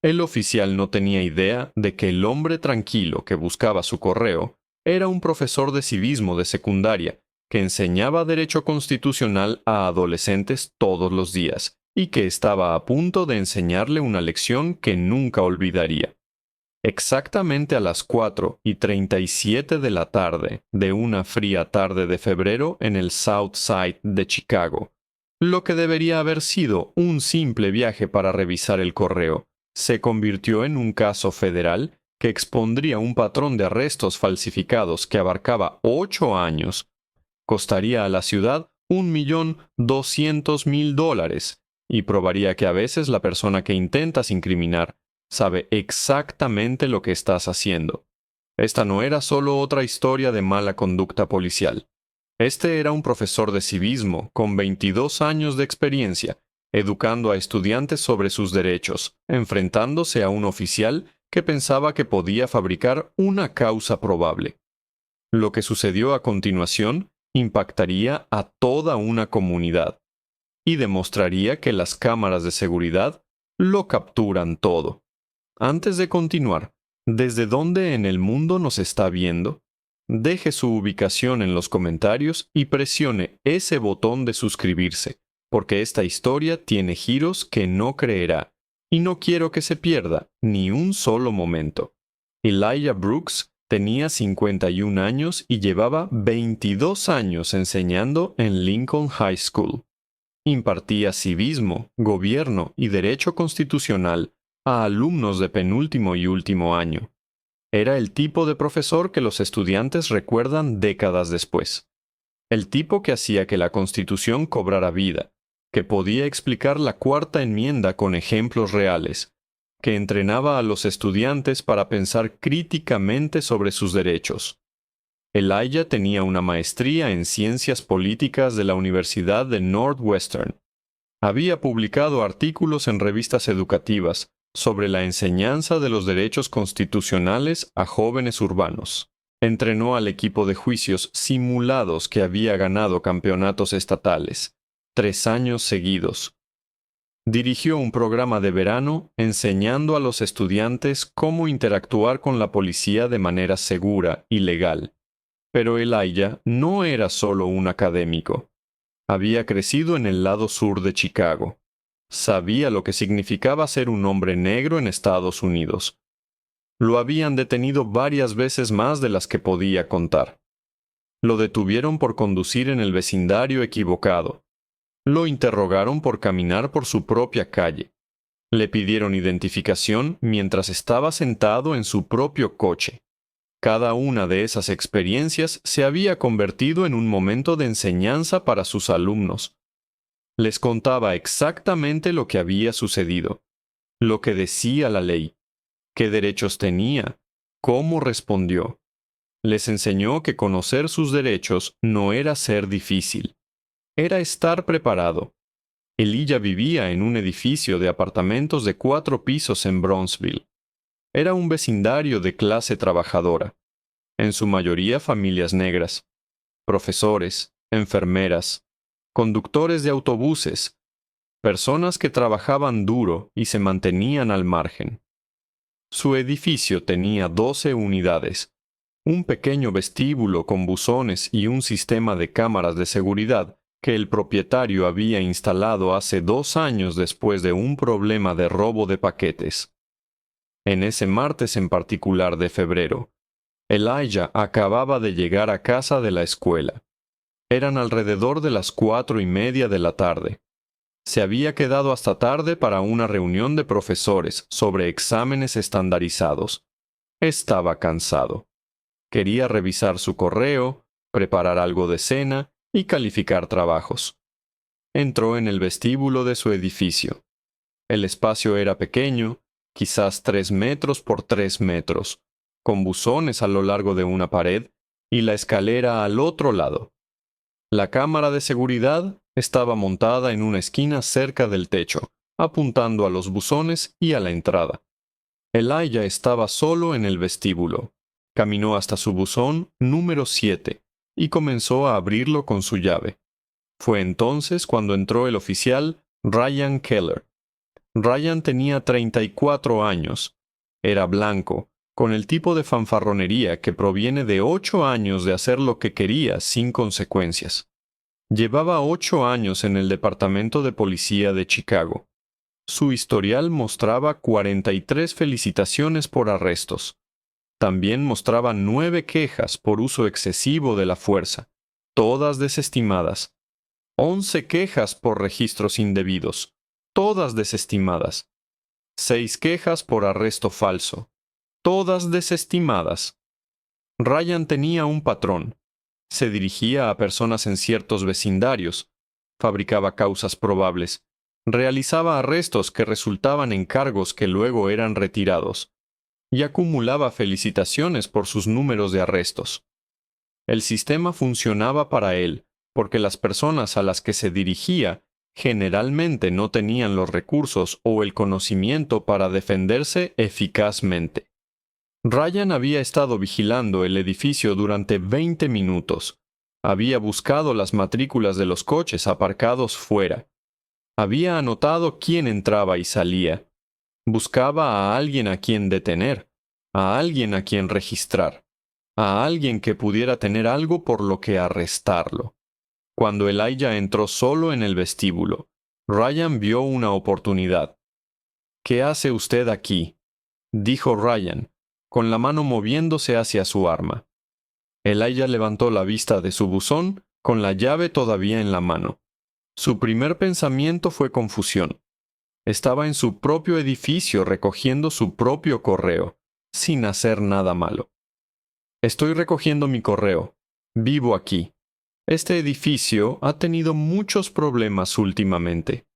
El oficial no tenía idea de que el hombre tranquilo que buscaba su correo era un profesor de civismo de secundaria que enseñaba derecho constitucional a adolescentes todos los días y que estaba a punto de enseñarle una lección que nunca olvidaría. Exactamente a las 4:37 de la tarde de una fría tarde de febrero en el South Side de Chicago, lo que debería haber sido un simple viaje para revisar el correo, se convirtió en un caso federal que expondría un patrón de arrestos falsificados que abarcaba 8 años. Costaría a la ciudad $1.200.000 y probaría que a veces la persona que intentas incriminar sabe exactamente lo que estás haciendo. Esta no era solo otra historia de mala conducta policial. Este era un profesor de civismo con 22 años de experiencia, educando a estudiantes sobre sus derechos, enfrentándose a un oficial que pensaba que podía fabricar una causa probable. Lo que sucedió a continuación impactaría a toda una comunidad y demostraría que las cámaras de seguridad lo capturan todo. Antes de continuar, ¿desde dónde en el mundo nos está viendo? Deje su ubicación en los comentarios y presione ese botón de suscribirse, porque esta historia tiene giros que no creerá, y no quiero que se pierda ni un solo momento. Elijah Brooks tenía 51 años y llevaba 22 años enseñando en Lincoln High School. Impartía civismo, gobierno y derecho constitucional a alumnos de penúltimo y último año. Era el tipo de profesor que los estudiantes recuerdan décadas después. El tipo que hacía que la Constitución cobrara vida, que podía explicar la Cuarta Enmienda con ejemplos reales, que entrenaba a los estudiantes para pensar críticamente sobre sus derechos. Elijah tenía una maestría en Ciencias Políticas de la Universidad de Northwestern. Había publicado artículos en revistas educativas sobre la enseñanza de los derechos constitucionales a jóvenes urbanos. Entrenó al equipo de juicios simulados que había ganado campeonatos estatales, 3 años seguidos. Dirigió un programa de verano enseñando a los estudiantes cómo interactuar con la policía de manera segura y legal. Pero Elijah no era solo un académico. Había crecido en el lado sur de Chicago. Sabía lo que significaba ser un hombre negro en Estados Unidos. Lo habían detenido varias veces más de las que podía contar. Lo detuvieron por conducir en el vecindario equivocado. Lo interrogaron por caminar por su propia calle. Le pidieron identificación mientras estaba sentado en su propio coche. Cada una de esas experiencias se había convertido en un momento de enseñanza para sus alumnos. Les contaba exactamente lo que había sucedido, lo que decía la ley, qué derechos tenía, cómo respondió. Les enseñó que conocer sus derechos no era ser difícil, era estar preparado. Elijah vivía en un edificio de apartamentos de 4 pisos en Bronzeville. Era un vecindario de clase trabajadora, en su mayoría familias negras, profesores, enfermeras, conductores de autobuses, personas que trabajaban duro y se mantenían al margen. Su edificio tenía 12 unidades, un pequeño vestíbulo con buzones y un sistema de cámaras de seguridad que el propietario había instalado hace 2 años después de un problema de robo de paquetes. En ese martes en particular de febrero, Elijah acababa de llegar a casa de la escuela. Eran alrededor de las 4:30 de la tarde. Se había quedado hasta tarde para una reunión de profesores sobre exámenes estandarizados. Estaba cansado. Quería revisar su correo, preparar algo de cena y calificar trabajos. Entró en el vestíbulo de su edificio. El espacio era pequeño, quizás 3 metros por 3 metros, con buzones a lo largo de una pared y la escalera al otro lado. La cámara de seguridad estaba montada en una esquina cerca del techo, apuntando a los buzones y a la entrada. Elijah estaba solo en el vestíbulo. Caminó hasta su buzón número 7 y comenzó a abrirlo con su llave. Fue entonces cuando entró el oficial Ryan Keller. Ryan tenía 34 años. Era blanco, con el tipo de fanfarronería que proviene de 8 años de hacer lo que quería sin consecuencias. Llevaba 8 años en el Departamento de Policía de Chicago. Su historial mostraba 43 felicitaciones por arrestos. También mostraba 9 quejas por uso excesivo de la fuerza, todas desestimadas. 11 quejas por registros indebidos, todas desestimadas. 6 quejas por arresto falso, todas desestimadas. Ryan tenía un patrón. Se dirigía a personas en ciertos vecindarios, fabricaba causas probables, realizaba arrestos que resultaban en cargos que luego eran retirados, y acumulaba felicitaciones por sus números de arrestos. El sistema funcionaba para él, porque las personas a las que se dirigía generalmente no tenían los recursos o el conocimiento para defenderse eficazmente. Ryan había estado vigilando el edificio durante 20 minutos. Había buscado las matrículas de los coches aparcados fuera. Había anotado quién entraba y salía. Buscaba a alguien a quien detener, a alguien a quien registrar, a alguien que pudiera tener algo por lo que arrestarlo. Cuando Elijah entró solo en el vestíbulo, Ryan vio una oportunidad. «¿Qué hace usted aquí?», dijo Ryan, con la mano moviéndose hacia su arma. Elijah levantó la vista de su buzón, con la llave todavía en la mano. Su primer pensamiento fue confusión. Estaba en su propio edificio recogiendo su propio correo, sin hacer nada malo. «Estoy recogiendo mi correo. Vivo aquí. Este edificio ha tenido muchos problemas últimamente.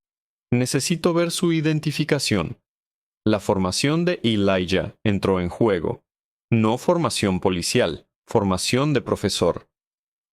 Necesito ver su identificación». La formación de Elijah entró en juego. No formación policial, formación de profesor.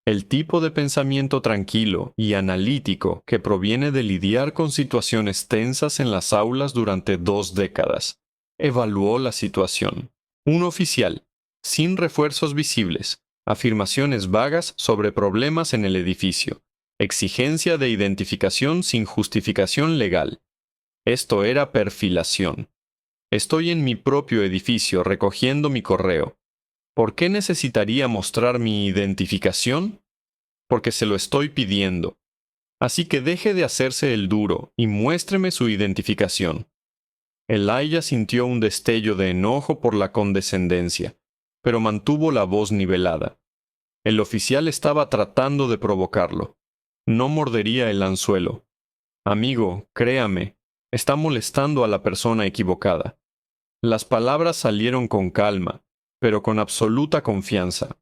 El tipo de pensamiento tranquilo y analítico que proviene de lidiar con situaciones tensas en las aulas durante 2 décadas. Evaluó la situación. Un oficial, sin refuerzos visibles, afirmaciones vagas sobre problemas en el edificio, exigencia de identificación sin justificación legal. Esto era perfilación. Estoy en mi propio edificio recogiendo mi correo. ¿Por qué necesitaría mostrar mi identificación? Porque se lo estoy pidiendo. Así que deje de hacerse el duro y muéstreme su identificación. Elijah sintió un destello de enojo por la condescendencia, pero mantuvo la voz nivelada. El oficial estaba tratando de provocarlo. No mordería el anzuelo. «Amigo, créame, está molestando a la persona equivocada». Las palabras salieron con calma, pero con absoluta confianza.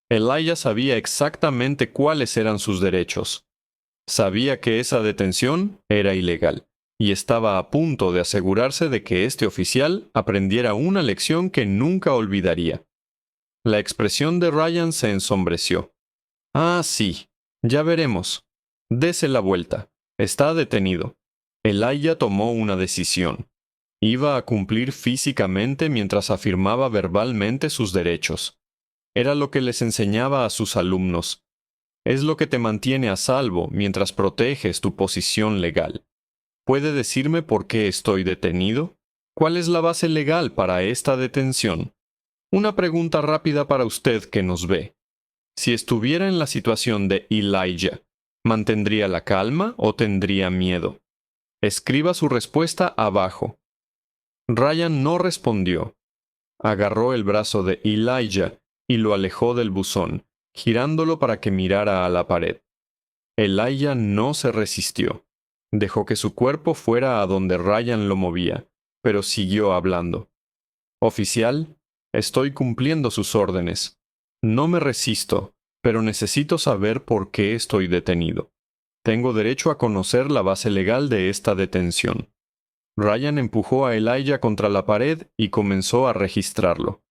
Elijah sabía exactamente cuáles eran sus derechos. Sabía que esa detención era ilegal, y estaba a punto de asegurarse de que este oficial aprendiera una lección que nunca olvidaría. La expresión de Ryan se ensombreció. «Ah, sí, ya veremos. Dese la vuelta. Está detenido». Elijah tomó una decisión. Iba a cumplir físicamente mientras afirmaba verbalmente sus derechos. Era lo que les enseñaba a sus alumnos. Es lo que te mantiene a salvo mientras proteges tu posición legal. ¿Puede decirme por qué estoy detenido? ¿Cuál es la base legal para esta detención? Una pregunta rápida para usted que nos ve. Si estuviera en la situación de Elijah, ¿mantendría la calma o tendría miedo? Escriba su respuesta abajo. Ryan no respondió. Agarró el brazo de Elijah y lo alejó del buzón, girándolo para que mirara a la pared. Elijah no se resistió. Dejó que su cuerpo fuera a donde Ryan lo movía, pero siguió hablando. «Oficial, estoy cumpliendo sus órdenes. No me resisto, pero necesito saber por qué estoy detenido. Tengo derecho a conocer la base legal de esta detención». Ryan empujó a Elijah contra la pared y comenzó a registrarlo.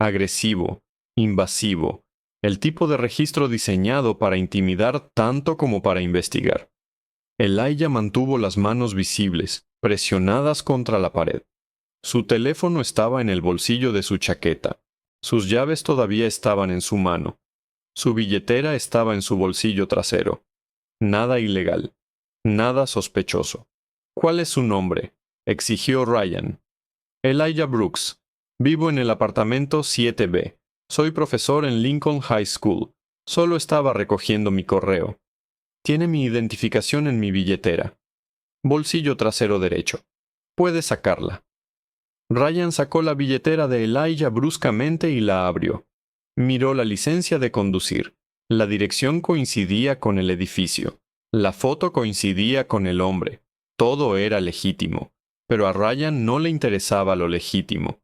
Agresivo, invasivo, el tipo de registro diseñado para intimidar tanto como para investigar. Elijah mantuvo las manos visibles, presionadas contra la pared. Su teléfono estaba en el bolsillo de su chaqueta. Sus llaves todavía estaban en su mano. Su billetera estaba en su bolsillo trasero. Nada ilegal. Nada sospechoso. «¿Cuál es su nombre?», exigió Ryan. Elijah Brooks. Vivo en el apartamento 7B. Soy profesor en Lincoln High School. Solo estaba recogiendo mi correo. Tiene mi identificación en mi billetera. Bolsillo trasero derecho. Puede sacarla. Ryan sacó la billetera de Elijah bruscamente y la abrió. Miró la licencia de conducir. La dirección coincidía con el edificio. La foto coincidía con el hombre. Todo era legítimo. Pero a Ryan no le interesaba lo legítimo.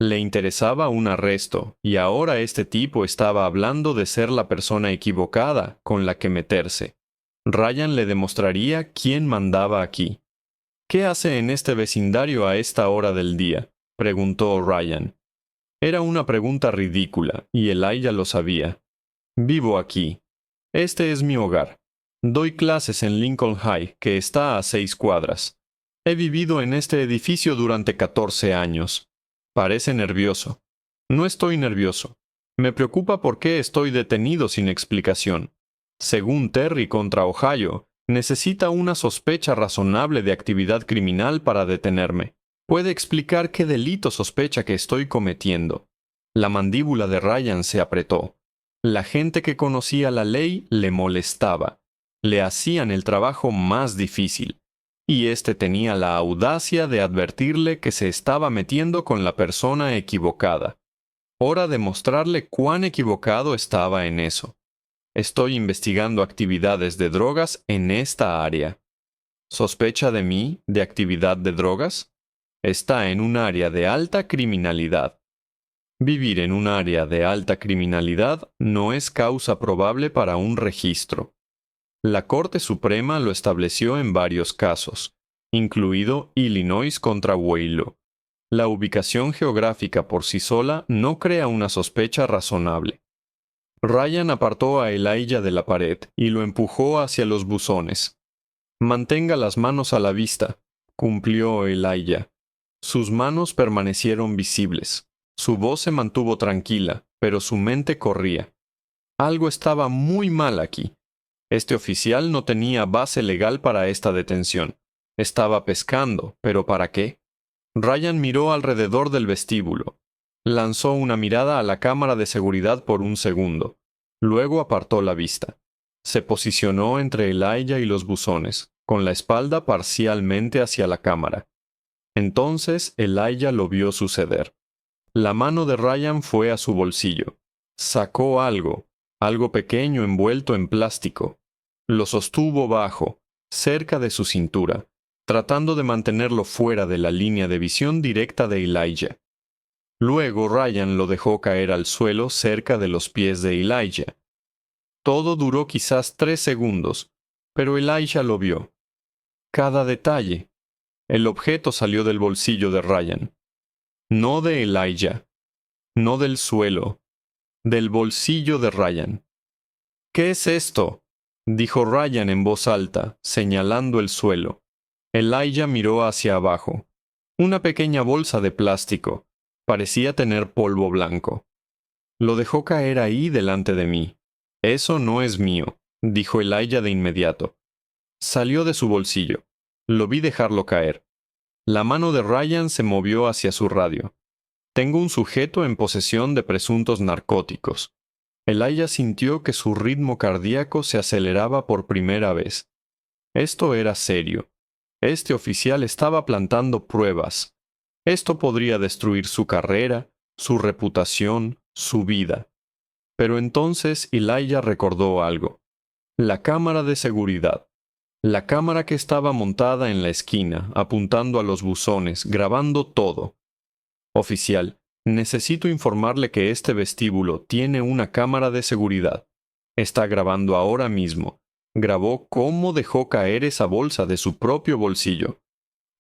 Le interesaba un arresto, y ahora este tipo estaba hablando de ser la persona equivocada con la que meterse. Ryan le demostraría quién mandaba aquí. ¿Qué hace en este vecindario a esta hora del día?, preguntó Ryan. Era una pregunta ridícula, y Elijah lo sabía. Vivo aquí. Este es mi hogar. Doy clases en Lincoln High, que está a 6 cuadras. He vivido en este edificio durante 14 años. Parece nervioso. No estoy nervioso. Me preocupa por qué estoy detenido sin explicación. Según Terry contra Ohio, necesita una sospecha razonable de actividad criminal para detenerme. Puede explicar qué delito sospecha que estoy cometiendo. La mandíbula de Ryan se apretó. La gente que conocía la ley le molestaba. Le hacían el trabajo más difícil. Y éste tenía la audacia de advertirle que se estaba metiendo con la persona equivocada. Hora de mostrarle cuán equivocado estaba en eso. Estoy investigando actividades de drogas en esta área. ¿Sospecha de mí de actividad de drogas? Está en un área de alta criminalidad. Vivir en un área de alta criminalidad no es causa probable para un registro. La Corte Suprema lo estableció en varios casos, incluido Illinois contra Waylo. La ubicación geográfica por sí sola no crea una sospecha razonable. Ryan apartó a Elijah de la pared y lo empujó hacia los buzones. Mantenga las manos a la vista, cumplió Elijah. Sus manos permanecieron visibles. Su voz se mantuvo tranquila, pero su mente corría. Algo estaba muy mal aquí. Este oficial no tenía base legal para esta detención. Estaba pescando, ¿pero para qué? Ryan miró alrededor del vestíbulo. Lanzó una mirada a la cámara de seguridad por un segundo. Luego apartó la vista. Se posicionó entre Elijah y los buzones, con la espalda parcialmente hacia la cámara. Entonces Elijah lo vio suceder. La mano de Ryan fue a su bolsillo. Sacó algo pequeño envuelto en plástico. Lo sostuvo bajo, cerca de su cintura, tratando de mantenerlo fuera de la línea de visión directa de Elijah. Luego Ryan lo dejó caer al suelo cerca de los pies de Elijah. Todo duró quizás 3 segundos, pero Elijah lo vio. Cada detalle. El objeto salió del bolsillo de Ryan. No de Elijah, no del suelo, del bolsillo de Ryan. ¿Qué es esto?, dijo Ryan en voz alta, señalando el suelo. Elijah miró hacia abajo. Una pequeña bolsa de plástico. Parecía tener polvo blanco. Lo dejó caer ahí delante de mí. Eso no es mío, dijo Elijah de inmediato. Salió de su bolsillo. Lo vi dejarlo caer. La mano de Ryan se movió hacia su radio. Tengo un sujeto en posesión de presuntos narcóticos. Elijah sintió que su ritmo cardíaco se aceleraba por primera vez. Esto era serio. Este oficial estaba plantando pruebas. Esto podría destruir su carrera, su reputación, su vida. Pero entonces Elijah recordó algo. La cámara de seguridad. La cámara que estaba montada en la esquina, apuntando a los buzones, grabando todo. Oficial, necesito informarle que este vestíbulo tiene una cámara de seguridad. Está grabando ahora mismo. Grabó cómo dejó caer esa bolsa de su propio bolsillo.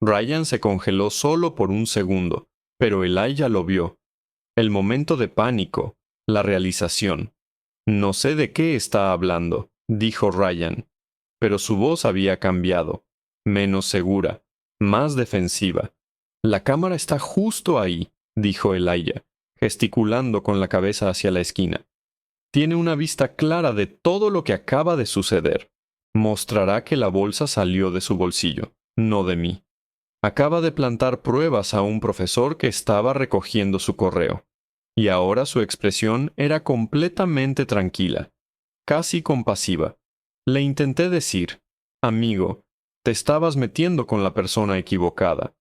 Ryan se congeló solo por un segundo, pero Elijah lo vio. El momento de pánico, la realización. No sé de qué está hablando, dijo Ryan. Pero su voz había cambiado, menos segura, más defensiva. La cámara está justo ahí, dijo Elijah, gesticulando con la cabeza hacia la esquina. Tiene una vista clara de todo lo que acaba de suceder. Mostrará que la bolsa salió de su bolsillo, no de mí. Acaba de plantar pruebas a un profesor que estaba recogiendo su correo. Y ahora su expresión era completamente tranquila, casi compasiva. Le intenté decir, amigo, te estabas metiendo con la persona equivocada.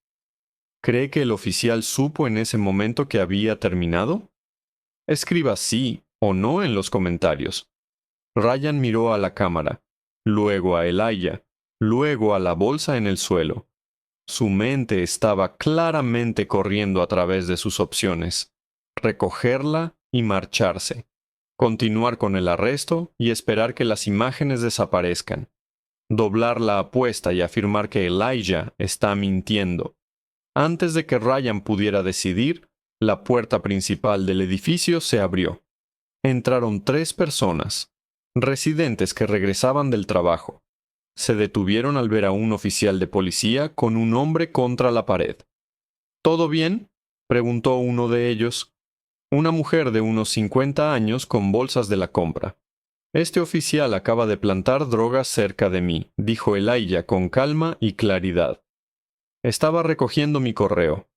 ¿Cree que el oficial supo en ese momento que había terminado? Escriba sí o no en los comentarios. Ryan miró a la cámara, luego a Elijah, luego a la bolsa en el suelo. Su mente estaba claramente corriendo a través de sus opciones. Recogerla y marcharse. Continuar con el arresto y esperar que las imágenes desaparezcan. Doblar la apuesta y afirmar que Elijah está mintiendo. Antes de que Ryan pudiera decidir, la puerta principal del edificio se abrió. Entraron 3 personas, residentes que regresaban del trabajo. Se detuvieron al ver a un oficial de policía con un hombre contra la pared. ¿Todo bien?, preguntó uno de ellos. Una mujer de unos 50 años con bolsas de la compra. Este oficial acaba de plantar drogas cerca de mí, dijo Elijah con calma y claridad. Estaba recogiendo mi correo.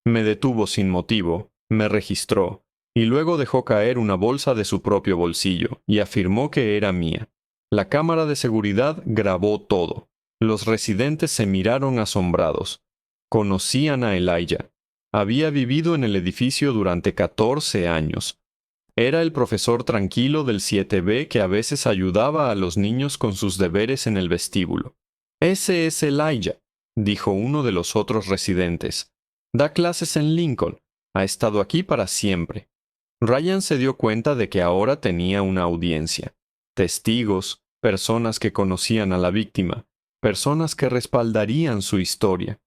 Me detuvo sin motivo, me registró, y luego dejó caer una bolsa de su propio bolsillo, y afirmó que era mía. La cámara de seguridad grabó todo. Los residentes se miraron asombrados. Conocían a Elijah. Había vivido en el edificio durante 14 años. Era el profesor tranquilo del 7B que a veces ayudaba a los niños con sus deberes en el vestíbulo. Ese es Elijah, dijo uno de los otros residentes. Da clases en Lincoln. Ha estado aquí para siempre. Ryan se dio cuenta de que ahora tenía una audiencia. Testigos, personas que conocían a la víctima, personas que respaldarían su historia.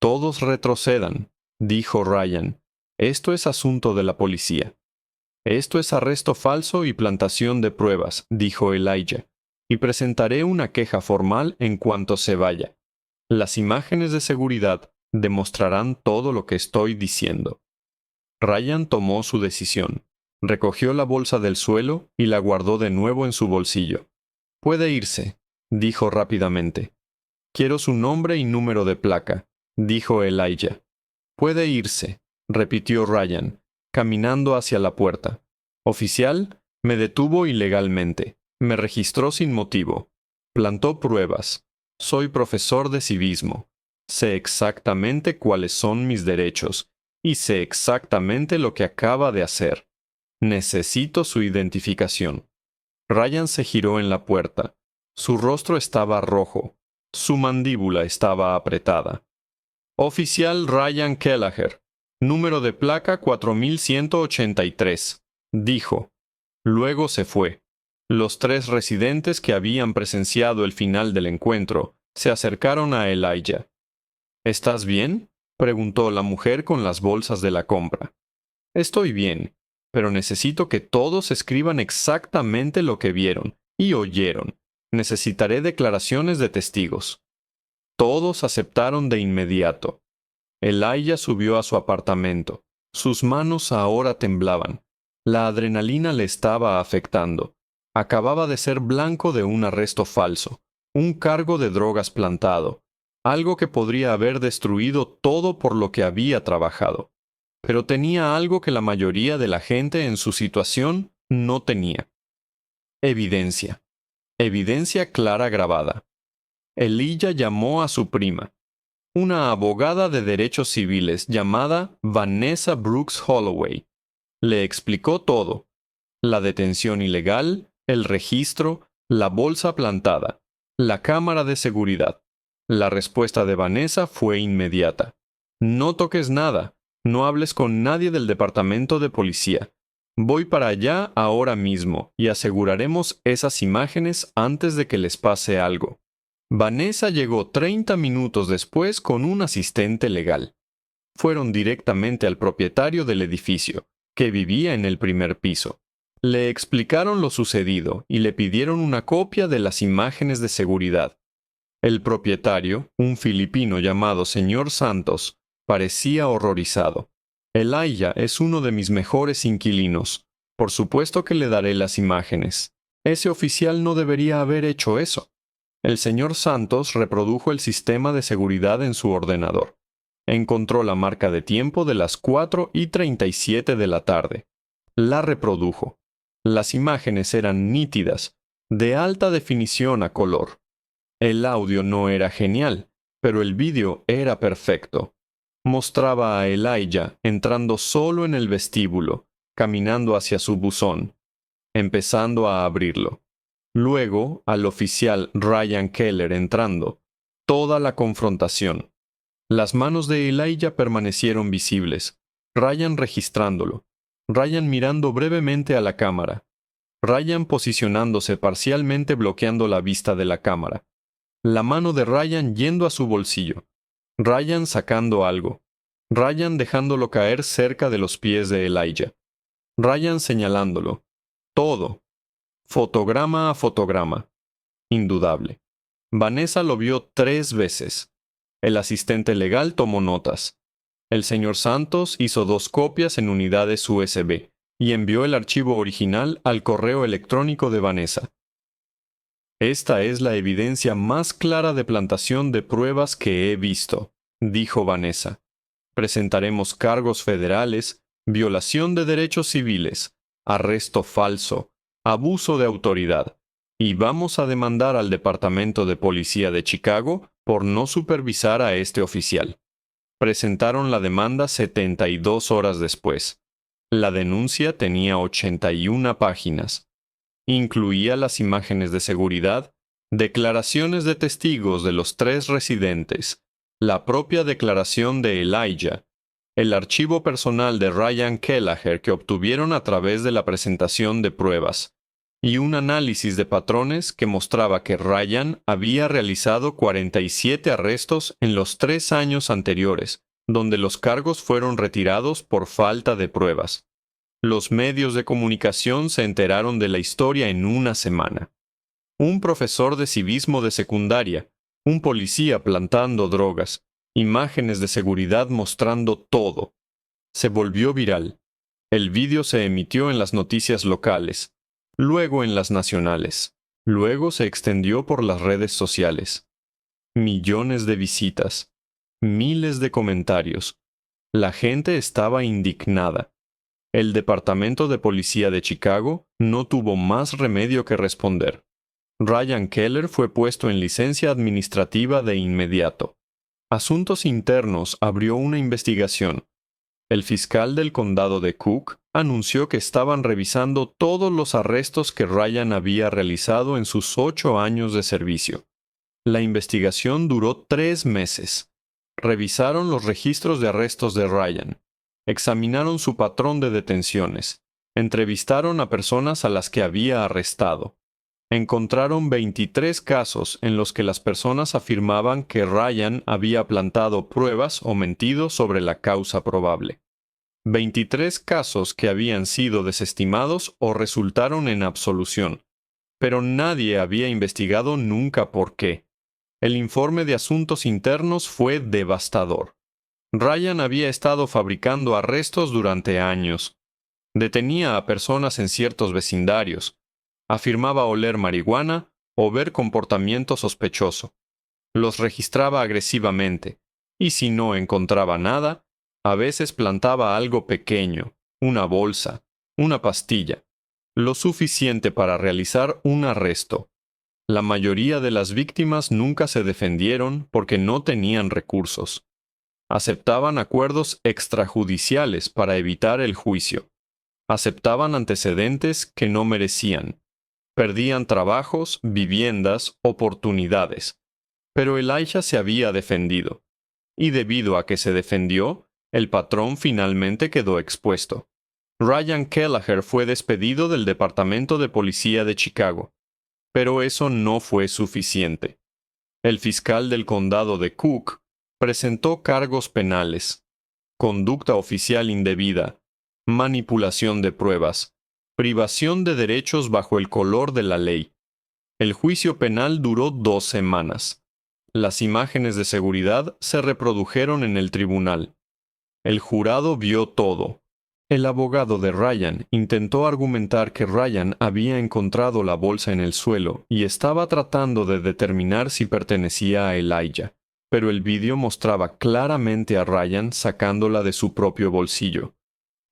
Todos retrocedan, dijo Ryan. Esto es asunto de la policía. Esto es arresto falso y plantación de pruebas, dijo Elijah, y presentaré una queja formal en cuanto se vaya. Las imágenes de seguridad demostrarán todo lo que estoy diciendo. Ryan tomó su decisión. Recogió la bolsa del suelo y la guardó de nuevo en su bolsillo. Puede irse, dijo rápidamente. Quiero su nombre y número de placa, dijo Elijah. Puede irse, repitió Ryan, caminando hacia la puerta. Oficial, me detuvo ilegalmente. Me registró sin motivo. Plantó pruebas. Soy profesor de civismo. Sé exactamente cuáles son mis derechos y sé exactamente lo que acaba de hacer. Necesito su identificación. Ryan se giró en la puerta. Su rostro estaba rojo. Su mandíbula estaba apretada. Oficial Ryan Kelleher, número de placa 4183, dijo. Luego se fue. Los 3 residentes que habían presenciado el final del encuentro se acercaron a Elijah. ¿Estás bien?, preguntó la mujer con las bolsas de la compra. Estoy bien, pero necesito que todos escriban exactamente lo que vieron y oyeron. Necesitaré declaraciones de testigos. Todos aceptaron de inmediato. Elijah subió a su apartamento. Sus manos ahora temblaban. La adrenalina le estaba afectando. Acababa de ser blanco de un arresto falso, un cargo de drogas plantado, algo que podría haber destruido todo por lo que había trabajado. Pero tenía algo que la mayoría de la gente en su situación no tenía. Evidencia. Evidencia clara grabada. Elijah llamó a su prima, una abogada de derechos civiles llamada Vanessa Brooks Holloway. Le explicó todo: la detención ilegal, el registro, la bolsa plantada, la cámara de seguridad. La respuesta de Vanessa fue inmediata. No toques nada, no hables con nadie del departamento de policía. Voy para allá ahora mismo y aseguraremos esas imágenes antes de que les pase algo. Vanessa llegó 30 minutos después con un asistente legal. Fueron directamente al propietario del edificio, que vivía en el primer piso. Le explicaron lo sucedido y le pidieron una copia de las imágenes de seguridad. El propietario, un filipino llamado señor Santos, parecía horrorizado. Elijah es uno de mis mejores inquilinos. Por supuesto que le daré las imágenes. Ese oficial no debería haber hecho eso. El señor Santos reprodujo el sistema de seguridad en su ordenador. Encontró la marca de tiempo de las 4:37 de la tarde. La reprodujo. Las imágenes eran nítidas, de alta definición a color. El audio no era genial, pero el vídeo era perfecto. Mostraba a Elijah entrando solo en el vestíbulo, caminando hacia su buzón, empezando a abrirlo. Luego, al oficial Ryan Keller entrando. Toda la confrontación. Las manos de Elijah permanecieron visibles, Ryan registrándolo, Ryan mirando brevemente a la cámara, Ryan posicionándose parcialmente bloqueando la vista de la cámara, la mano de Ryan yendo a su bolsillo, Ryan sacando algo, Ryan dejándolo caer cerca de los pies de Elijah, Ryan señalándolo, todo, fotograma a fotograma, indudable. Vanessa lo vio 3 veces. El asistente legal tomó notas. El señor Santos hizo 2 copias en unidades USB y envió el archivo original al correo electrónico de Vanessa. Esta es la evidencia más clara de plantación de pruebas que he visto, dijo Vanessa. Presentaremos cargos federales, violación de derechos civiles, arresto falso, abuso de autoridad, y vamos a demandar al Departamento de Policía de Chicago por no supervisar a este oficial. Presentaron la demanda 72 horas después. La denuncia tenía 81 páginas. Incluía las imágenes de seguridad, declaraciones de testigos de los 3 residentes, la propia declaración de Elijah, el archivo personal de Ryan Kelleher que obtuvieron a través de la presentación de pruebas, y un análisis de patrones que mostraba que Ryan había realizado 47 arrestos en los 3 años anteriores, donde los cargos fueron retirados por falta de pruebas. Los medios de comunicación se enteraron de la historia en una semana. Un profesor de civismo de secundaria, un policía plantando drogas, imágenes de seguridad mostrando todo. Se volvió viral. El vídeo se emitió en las noticias locales, luego en las nacionales, luego se extendió por las redes sociales. Millones de visitas, miles de comentarios. La gente estaba indignada. El Departamento de Policía de Chicago no tuvo más remedio que responder. Ryan Keller fue puesto en licencia administrativa de inmediato. Asuntos Internos abrió una investigación. El fiscal del condado de Cook anunció que estaban revisando todos los arrestos que Ryan había realizado en sus 8 años de servicio. La investigación duró 3 meses. Revisaron los registros de arrestos de Ryan. Examinaron su patrón de detenciones. Entrevistaron a personas a las que había arrestado. Encontraron 23 casos en los que las personas afirmaban que Ryan había plantado pruebas o mentido sobre la causa probable. 23 casos que habían sido desestimados o resultaron en absolución, pero nadie había investigado nunca por qué. El informe de Asuntos Internos fue devastador. Ryan había estado fabricando arrestos durante años. Detenía a personas en ciertos vecindarios. Afirmaba oler marihuana o ver comportamiento sospechoso. Los registraba agresivamente, y si no encontraba nada, a veces plantaba algo pequeño, una bolsa, una pastilla, lo suficiente para realizar un arresto. La mayoría de las víctimas nunca se defendieron porque no tenían recursos. Aceptaban acuerdos extrajudiciales para evitar el juicio. Aceptaban antecedentes que no merecían. Perdían trabajos, viviendas, oportunidades. Pero Elijah se había defendido. Y debido a que se defendió, el patrón finalmente quedó expuesto. Ryan Kelleher fue despedido del Departamento de Policía de Chicago. Pero eso no fue suficiente. El fiscal del condado de Cook presentó cargos penales, conducta oficial indebida, manipulación de pruebas, privación de derechos bajo el color de la ley. El juicio penal duró 2 semanas. Las imágenes de seguridad se reprodujeron en el tribunal. El jurado vio todo. El abogado de Ryan intentó argumentar que Ryan había encontrado la bolsa en el suelo y estaba tratando de determinar si pertenecía a Elijah, pero el vídeo mostraba claramente a Ryan sacándola de su propio bolsillo.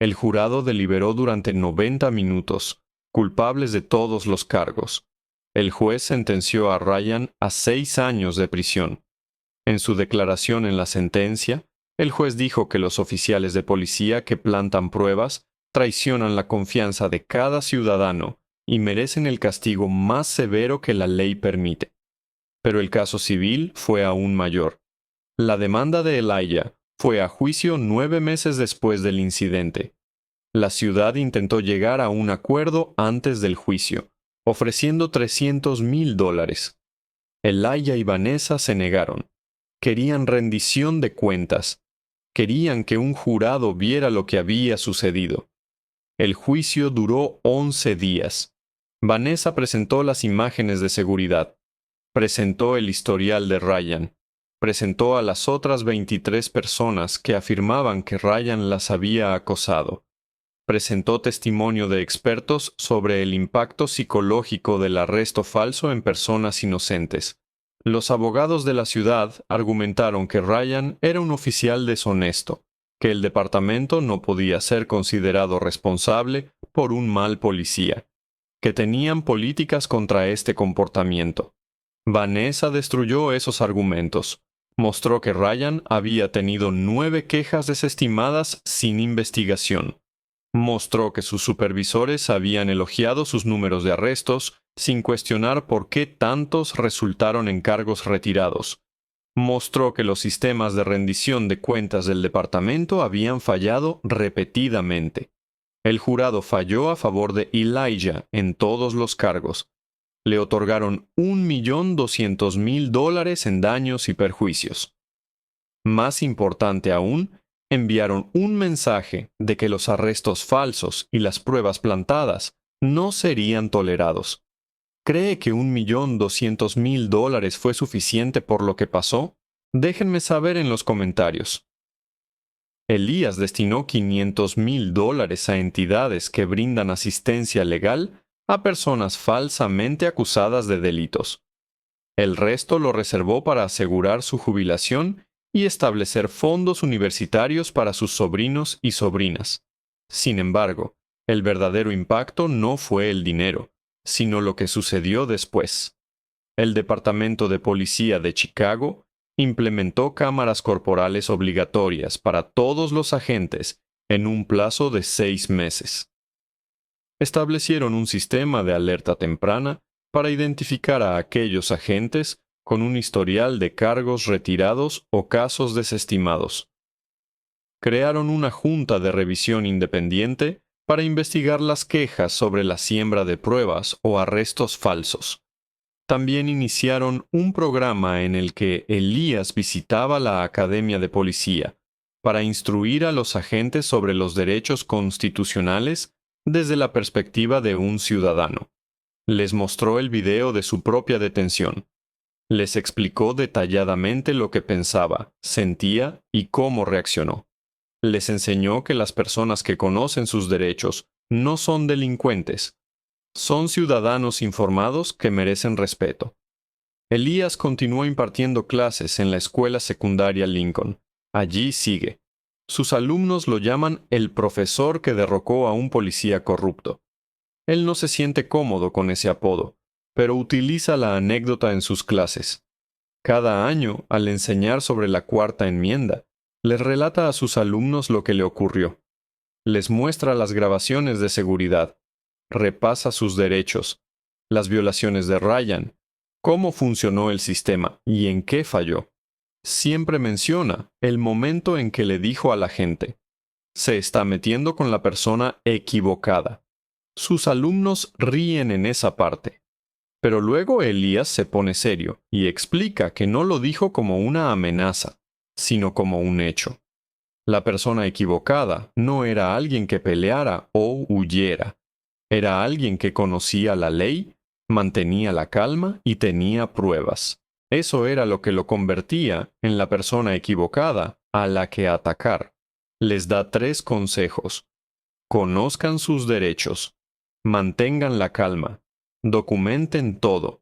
El jurado deliberó durante 90 minutos, culpables de todos los cargos. El juez sentenció a Ryan a 6 años de prisión. En su declaración en la sentencia, el juez dijo que los oficiales de policía que plantan pruebas traicionan la confianza de cada ciudadano y merecen el castigo más severo que la ley permite. Pero el caso civil fue aún mayor. La demanda de Elijah fue a juicio 9 meses después del incidente. La ciudad intentó llegar a un acuerdo antes del juicio, ofreciendo $300,000. Elijah y Vanessa se negaron. Querían rendición de cuentas. Querían que un jurado viera lo que había sucedido. El juicio duró 11 días. Vanessa presentó las imágenes de seguridad. Presentó el historial de Ryan. Presentó a las otras 23 personas que afirmaban que Ryan las había acosado. Presentó testimonio de expertos sobre el impacto psicológico del arresto falso en personas inocentes. Los abogados de la ciudad argumentaron que Ryan era un oficial deshonesto, que el departamento no podía ser considerado responsable por un mal policía, que tenían políticas contra este comportamiento. Vanessa destruyó esos argumentos. Mostró que Ryan había tenido 9 quejas desestimadas sin investigación. Mostró que sus supervisores habían elogiado sus números de arrestos sin cuestionar por qué tantos resultaron en cargos retirados. Mostró que los sistemas de rendición de cuentas del departamento habían fallado repetidamente. El jurado falló a favor de Elijah en todos los cargos. Le otorgaron $1,200,000 en daños y perjuicios. Más importante aún, enviaron un mensaje de que los arrestos falsos y las pruebas plantadas no serían tolerados. ¿Cree que $1,200,000 fue suficiente por lo que pasó? Déjenme saber en los comentarios. Elías destinó $500,000 a entidades que brindan asistencia legal a personas falsamente acusadas de delitos. El resto lo reservó para asegurar su jubilación y establecer fondos universitarios para sus sobrinos y sobrinas. Sin embargo, el verdadero impacto no fue el dinero, sino lo que sucedió después. El Departamento de Policía de Chicago implementó cámaras corporales obligatorias para todos los agentes en un plazo de 6 meses. Establecieron un sistema de alerta temprana para identificar a aquellos agentes con un historial de cargos retirados o casos desestimados. Crearon una junta de revisión independiente para investigar las quejas sobre la siembra de pruebas o arrestos falsos. También iniciaron un programa en el que Elías visitaba la Academia de Policía para instruir a los agentes sobre los derechos constitucionales desde la perspectiva de un ciudadano. Les mostró el video de su propia detención. Les explicó detalladamente lo que pensaba, sentía y cómo reaccionó. Les enseñó que las personas que conocen sus derechos no son delincuentes. Son ciudadanos informados que merecen respeto. Elías continuó impartiendo clases en la escuela secundaria Lincoln. Allí sigue. Sus alumnos lo llaman el profesor que derrocó a un policía corrupto. Él no se siente cómodo con ese apodo, pero utiliza la anécdota en sus clases. Cada año, al enseñar sobre la Cuarta Enmienda, les relata a sus alumnos lo que le ocurrió. Les muestra las grabaciones de seguridad, repasa sus derechos, las violaciones de Ryan, cómo funcionó el sistema y en qué falló. Siempre menciona el momento en que le dijo a la gente, se está metiendo con la persona equivocada. Sus alumnos ríen en esa parte. Pero luego Elías se pone serio y explica que no lo dijo como una amenaza, sino como un hecho. La persona equivocada no era alguien que peleara o huyera. Era alguien que conocía la ley, mantenía la calma y tenía pruebas. Eso era lo que lo convertía en la persona equivocada a la que atacar. Les da 3 consejos. conozcan sus derechos, mantengan la calma, documenten todo,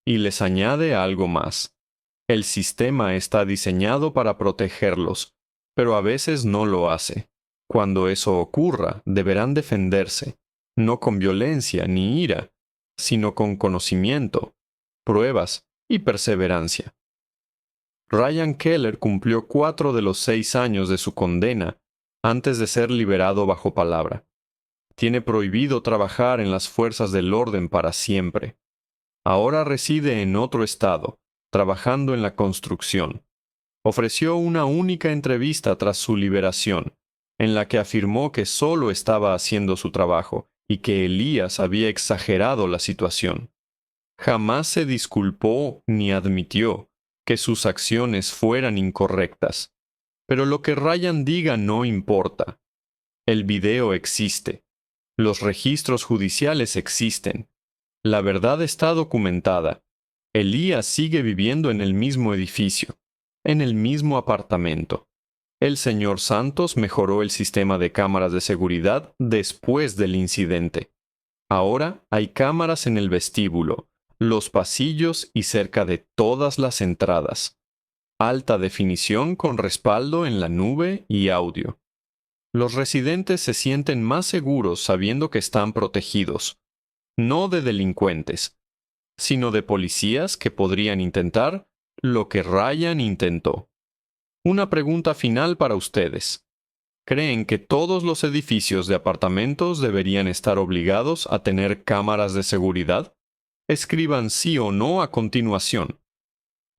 y les añade algo más. El sistema está diseñado para protegerlos, pero a veces no lo hace. Cuando eso ocurra, deberán defenderse, no con violencia ni ira, sino con conocimiento, pruebas y perseverancia. Ryan Keller cumplió 4 de los 6 años de su condena antes de ser liberado bajo palabra. Tiene prohibido trabajar en las fuerzas del orden para siempre. Ahora reside en otro estado, trabajando en la construcción. Ofreció una única entrevista tras su liberación, en la que afirmó que solo estaba haciendo su trabajo y que Elías había exagerado la situación. Jamás se disculpó ni admitió que sus acciones fueran incorrectas. Pero lo que Ryan diga no importa. El video existe. Los registros judiciales existen. La verdad está documentada. Elías sigue viviendo en el mismo edificio, en el mismo apartamento. El señor Santos mejoró el sistema de cámaras de seguridad después del incidente. Ahora hay cámaras en el vestíbulo, los pasillos y cerca de todas las entradas. Alta definición con respaldo en la nube y audio. Los residentes se sienten más seguros sabiendo que están protegidos, no de delincuentes, sino de policías que podrían intentar lo que Ryan intentó. Una pregunta final para ustedes. ¿Creen que todos los edificios de apartamentos deberían estar obligados a tener cámaras de seguridad? Escriban sí o no a continuación.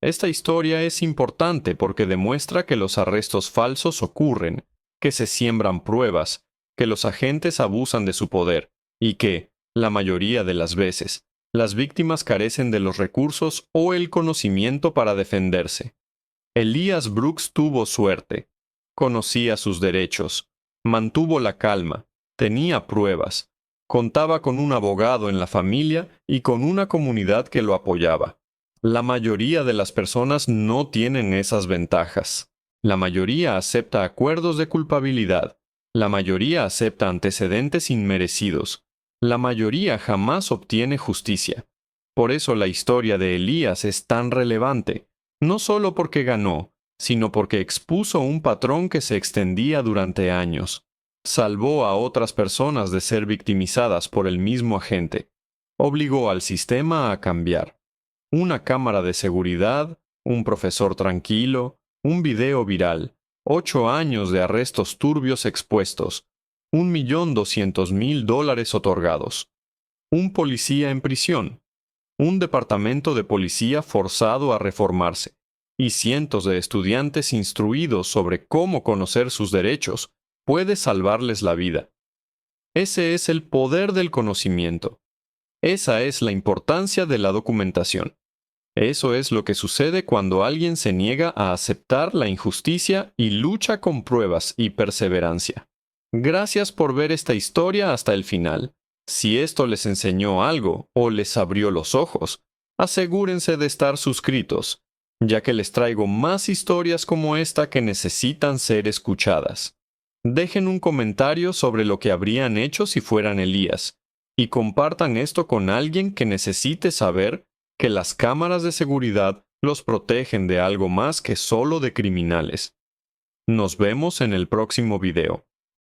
Esta historia es importante porque demuestra que los arrestos falsos ocurren, que se siembran pruebas, que los agentes abusan de su poder y que, la mayoría de las veces, las víctimas carecen de los recursos o el conocimiento para defenderse. Elías Brooks tuvo suerte. Conocía sus derechos, mantuvo la calma, tenía pruebas, contaba con un abogado en la familia y con una comunidad que lo apoyaba. La mayoría de las personas no tienen esas ventajas. La mayoría acepta acuerdos de culpabilidad. La mayoría acepta antecedentes inmerecidos. La mayoría jamás obtiene justicia. Por eso la historia de Elías es tan relevante, no solo porque ganó, sino porque expuso un patrón que se extendía durante años. Salvó a otras personas de ser victimizadas por el mismo agente. Obligó al sistema a cambiar. Una cámara de seguridad, un profesor tranquilo, un video viral, 8 años de arrestos turbios expuestos, $1.200.000 otorgados, un policía en prisión, un departamento de policía forzado a reformarse, y cientos de estudiantes instruidos sobre cómo conocer sus derechos puede salvarles la vida. Ese es el poder del conocimiento. Esa es la importancia de la documentación. Eso es lo que sucede cuando alguien se niega a aceptar la injusticia y lucha con pruebas y perseverancia. Gracias por ver esta historia hasta el final. Si esto les enseñó algo o les abrió los ojos, asegúrense de estar suscritos, ya que les traigo más historias como esta que necesitan ser escuchadas. Dejen un comentario sobre lo que habrían hecho si fueran Elías, y compartan esto con alguien que necesite saber que las cámaras de seguridad los protegen de algo más que solo de criminales. Nos vemos en el próximo video.